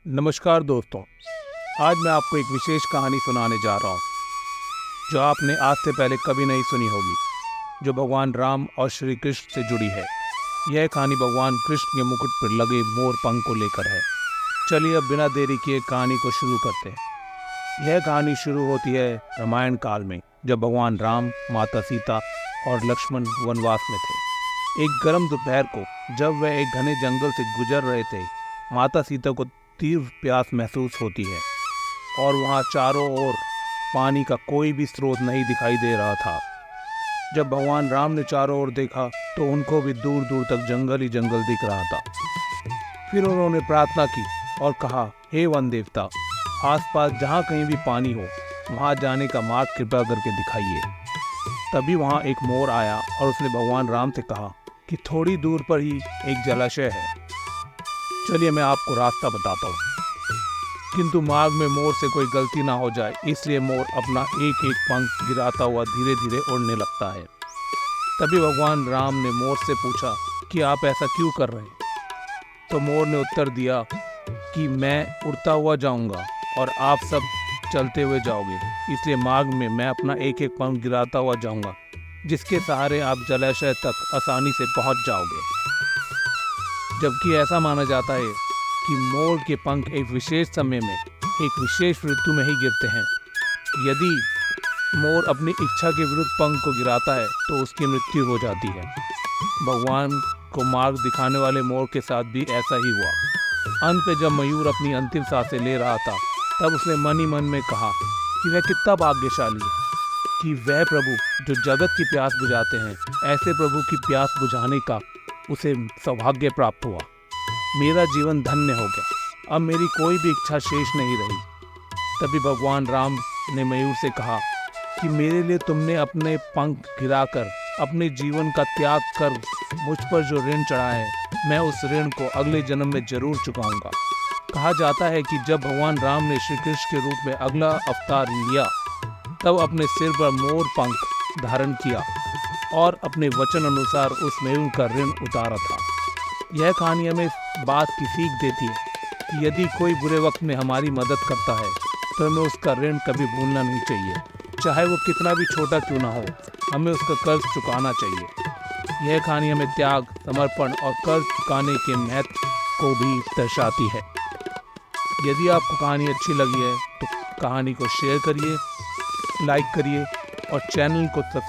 नमस्कार दोस्तों। आज मैं आपको एक विशेष कहानी सुनाने जा रहा हूँ जो आपने आज से पहले कभी नहीं सुनी होगी, जो भगवान राम और श्री कृष्ण से जुड़ी है। यह कहानी भगवान कृष्ण के मुकुट पर लगे मोर पंख को लेकर है। चलिए अब बिना देरी किए कहानी को शुरू करते हैं। यह कहानी शुरू होती है रामायण काल में, जब भगवान राम, माता सीता और लक्ष्मण वनवास में थे। एक गर्म दोपहर को जब वह एक घने जंगल से गुजर रहे थे, माता सीता को तीव्र प्यास महसूस होती है और वहाँ चारों ओर पानी का कोई भी स्रोत नहीं दिखाई दे रहा था। जब भगवान राम ने चारों ओर देखा तो उनको भी दूर दूर तक जंगल ही जंगल दिख रहा था। फिर उन्होंने प्रार्थना की और कहा, हे वन देवता, आसपास जहाँ कहीं भी पानी हो वहाँ जाने का मार्ग कृपा करके दिखाइए। तभी वहाँ एक मोर आया और उसने भगवान राम से कहा कि थोड़ी दूर पर ही एक जलाशय है, चलिए मैं आपको रास्ता बताता हूँ, किंतु मार्ग में मोर से कोई गलती ना हो जाए, इसलिए मोर अपना एक एक पंख गिराता हुआ धीरे धीरे उड़ने लगता है। तभी भगवान राम ने मोर से पूछा कि आप ऐसा क्यों कर रहे हैं। तो मोर ने उत्तर दिया कि मैं उड़ता हुआ जाऊंगा और आप सब चलते हुए जाओगे, इसलिए मार्ग में मैं अपना एक एक पंख गिराता हुआ जाऊंगा, जिसके सहारे आप जलाशय तक आसानी से पहुंच जाओगे। जबकि ऐसा माना जाता है कि मोर के पंख एक विशेष समय में, एक विशेष ऋतु में ही गिरते हैं। यदि मोर अपनी इच्छा के विरुद्ध पंख को गिराता है तो उसकी मृत्यु हो जाती है। भगवान को मार्ग दिखाने वाले मोर के साथ भी ऐसा ही हुआ। अंत में जब मयूर अपनी अंतिम सांसें ले रहा था, तब उसने मन ही मन में कहा कि वह कितना भाग्यशाली है कि वह प्रभु जो जगत की प्यास बुझाते हैं, ऐसे प्रभु की प्यास बुझाने का उसे सौभाग्य प्राप्त हुआ। मेरा जीवन धन्य हो गया, अब मेरी कोई भी इच्छा शेष नहीं रही। तभी भगवान राम ने मयूर से कहा कि मेरे लिए तुमने अपने पंख गिराकर अपने जीवन का त्याग कर मुझ पर जो ऋण चढ़ा है, मैं उस ऋण को अगले जन्म में जरूर चुकाऊंगा। कहा जाता है कि जब भगवान राम ने श्री कृष्ण के रूप में अगला अवतार लिया, तब अपने सिर पर मोर पंख धारण किया और अपने वचन अनुसार उस मयूर का ऋण उतारा था। यह कहानी हमें बात की सीख देती है कि यदि कोई बुरे वक्त में हमारी मदद करता है तो हमें उसका ऋण कभी भूलना नहीं चाहिए, चाहे वो कितना भी छोटा क्यों ना हो, हमें उसका कर्ज चुकाना चाहिए। यह कहानी हमें त्याग, समर्पण और कर्ज चुकाने के महत्व को भी दर्शाती है। यदि आपको कहानी अच्छी लगी है तो कहानी को शेयर करिए, लाइक करिए और चैनल को सब्सक्राइब